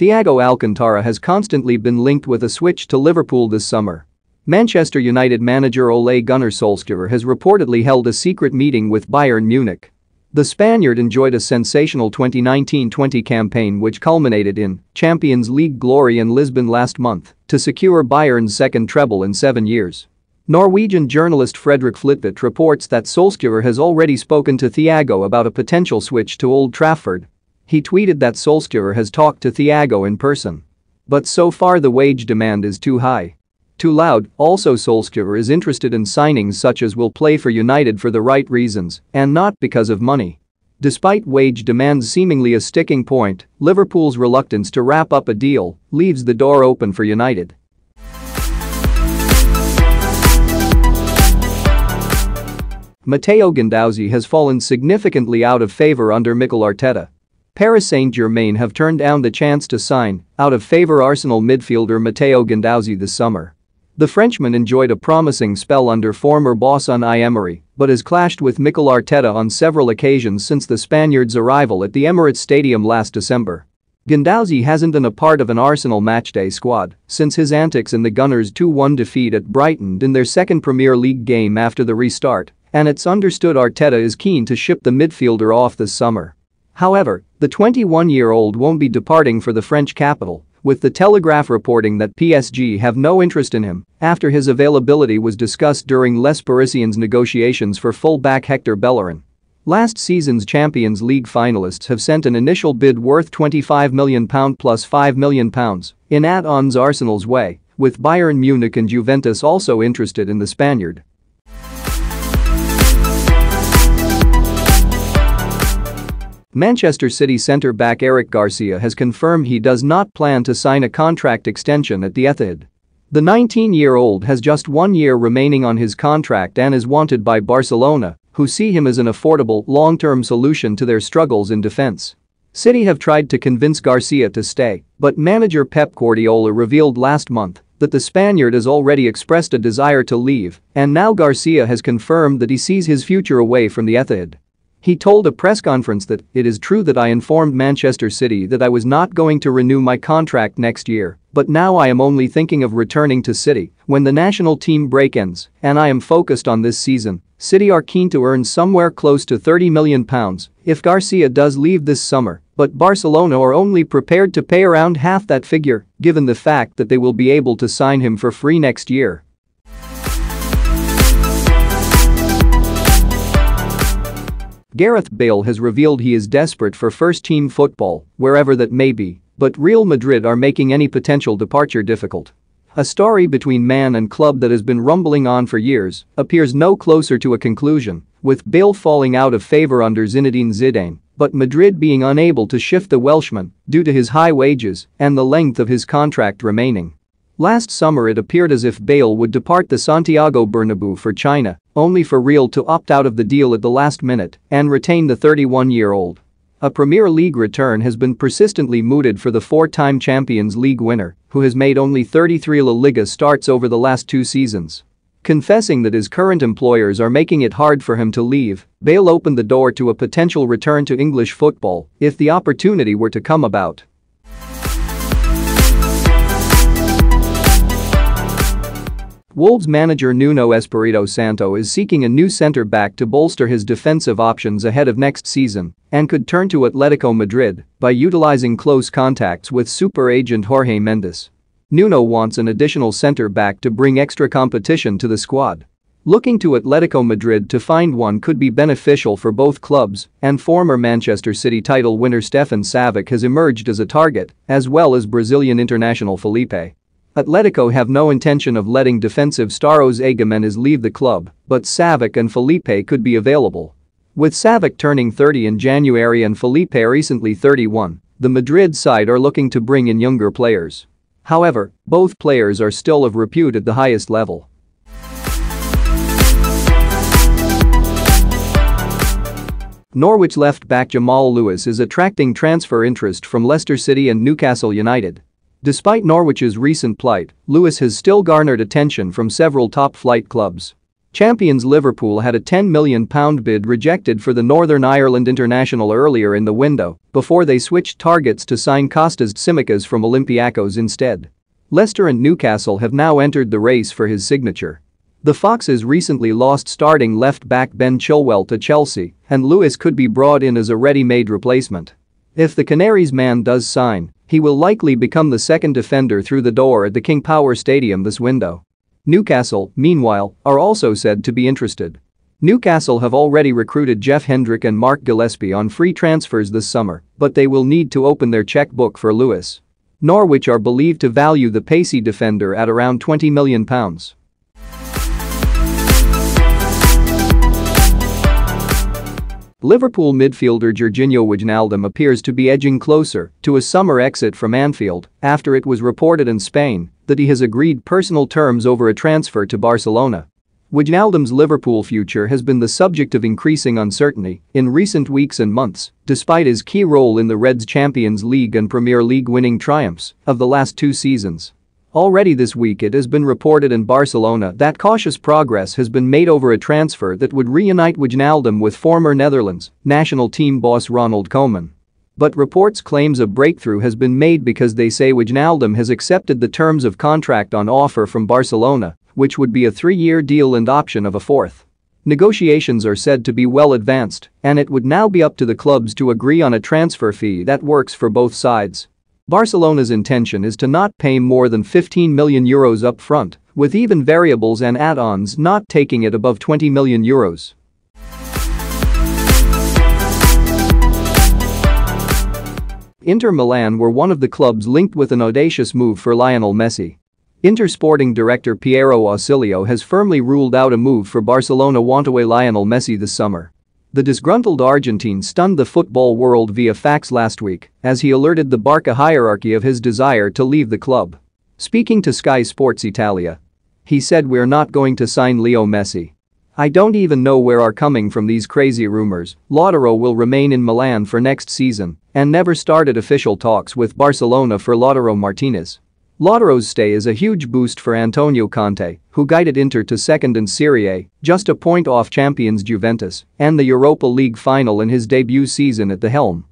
Thiago Alcantara has constantly been linked with a switch to Liverpool this summer. Manchester United manager Ole Gunnar Solskjaer has reportedly held a secret meeting with Bayern Munich. The Spaniard enjoyed a sensational 2019-20 campaign which culminated in Champions League glory in Lisbon last month to secure Bayern's second treble in 7 years. Norwegian journalist Fredrik Flitvedt reports that Solskjaer has already spoken to Thiago about a potential switch to Old Trafford. He tweeted that Solskjaer has talked to Thiago in person. But so far the wage demand is too high. Too loud. Also, Solskjaer is interested in signings such as will play for United for the right reasons and not because of money. Despite wage demands seemingly a sticking point, Liverpool's reluctance to wrap up a deal leaves the door open for United. Matteo Guendouzi has fallen significantly out of favor under Mikel Arteta. Paris Saint-Germain have turned down the chance to sign out-of-favor Arsenal midfielder Matteo Guendouzi this summer. The Frenchman enjoyed a promising spell under former boss Unai Emery but has clashed with Mikel Arteta on several occasions since the Spaniard's arrival at the Emirates Stadium last December. Guendouzi hasn't been a part of an Arsenal matchday squad since his antics in the Gunners' 2-1 defeat at Brighton in their second Premier League game after the restart, and it's understood Arteta is keen to ship the midfielder off this summer. However, the 21-year-old won't be departing for the French capital, with the Telegraph reporting that PSG have no interest in him after his availability was discussed during Les Parisiens' negotiations for full-back Hector Bellerin. Last season's Champions League finalists have sent an initial bid worth £25 million plus £5 million in add-ons Arsenal's way, with Bayern Munich and Juventus also interested in the Spaniard. Manchester City centre-back Eric Garcia has confirmed he does not plan to sign a contract extension at the Etihad. The 19-year-old has just 1 year remaining on his contract and is wanted by Barcelona, who see him as an affordable, long-term solution to their struggles in defense. City have tried to convince Garcia to stay, but manager Pep Guardiola revealed last month that the Spaniard has already expressed a desire to leave, and now Garcia has confirmed that he sees his future away from the Etihad. He told a press conference that it is true that I informed Manchester City that I was not going to renew my contract next year, but now I am only thinking of returning to City when the national team break ends, and I am focused on this season. City are keen to earn somewhere close to £30 million if Garcia does leave this summer, but Barcelona are only prepared to pay around half that figure, given the fact that they will be able to sign him for free next year. Gareth Bale has revealed he is desperate for first-team football, wherever that may be, but Real Madrid are making any potential departure difficult. A story between man and club that has been rumbling on for years appears no closer to a conclusion, with Bale falling out of favor under Zinedine Zidane, but Madrid being unable to shift the Welshman due to his high wages and the length of his contract remaining. Last summer it appeared as if Bale would depart the Santiago Bernabeu for China, only for Real to opt out of the deal at the last minute and retain the 31-year-old. A Premier League return has been persistently mooted for the 4-time Champions League winner, who has made only 33 La Liga starts over the last 2 seasons. Confessing that his current employers are making it hard for him to leave, Bale opened the door to a potential return to English football if the opportunity were to come about. Wolves manager Nuno Espirito Santo is seeking a new centre-back to bolster his defensive options ahead of next season and could turn to Atletico Madrid by utilizing close contacts with super agent Jorge Mendes. Nuno wants an additional centre-back to bring extra competition to the squad. Looking to Atletico Madrid to find one could be beneficial for both clubs, and former Manchester City title winner Stefan Savic has emerged as a target, as well as Brazilian international Felipe. Atletico have no intention of letting defensive star Jose Gimenez leave the club, but Savic and Felipe could be available. With Savic turning 30 in January and Felipe recently 31, the Madrid side are looking to bring in younger players. However, both players are still of repute at the highest level. Norwich left-back Jamal Lewis is attracting transfer interest from Leicester City and Newcastle United. Despite Norwich's recent plight, Lewis has still garnered attention from several top-flight clubs. Champions Liverpool had a £10 million bid rejected for the Northern Ireland international earlier in the window before they switched targets to sign Kostas Tsimikas from Olympiacos instead. Leicester and Newcastle have now entered the race for his signature. The Foxes recently lost starting left-back Ben Chilwell to Chelsea, and Lewis could be brought in as a ready-made replacement. If the Canaries man does sign, he will likely become the second defender through the door at the King Power Stadium this window. Newcastle, meanwhile, are also said to be interested. Newcastle have already recruited Jeff Hendrick and Mark Gillespie on free transfers this summer, but they will need to open their checkbook for Lewis. Norwich are believed to value the pacey defender at around £20 million. Liverpool midfielder Georginio Wijnaldum appears to be edging closer to a summer exit from Anfield after it was reported in Spain that he has agreed personal terms over a transfer to Barcelona. Wijnaldum's Liverpool future has been the subject of increasing uncertainty in recent weeks and months, despite his key role in the Reds' Champions League and Premier League winning triumphs of the last 2 seasons. Already this week it has been reported in Barcelona that cautious progress has been made over a transfer that would reunite Wijnaldum with former Netherlands national team boss Ronald Koeman. But reports claims a breakthrough has been made because they say Wijnaldum has accepted the terms of contract on offer from Barcelona, which would be a 3-year deal and option of a 4th. Negotiations are said to be well advanced, and it would now be up to the clubs to agree on a transfer fee that works for both sides. Barcelona's intention is to not pay more than €15 million up front, with even variables and add-ons not taking it above €20 million. Inter Milan were one of the clubs linked with an audacious move for Lionel Messi. Inter sporting director Piero Ausilio has firmly ruled out a move for Barcelona wantaway Lionel Messi this summer. The disgruntled Argentine stunned the football world via fax last week as he alerted the Barca hierarchy of his desire to leave the club. Speaking to Sky Sports Italia, he said, "We're not going to sign Leo Messi. I don't even know where are coming from these crazy rumors. Lautaro will remain in Milan for next season and never started official talks with Barcelona for Lautaro Martinez." Lautaro's stay is a huge boost for Antonio Conte, who guided Inter to second in Serie A, just a point off champions Juventus, and the Europa League final in his debut season at the helm.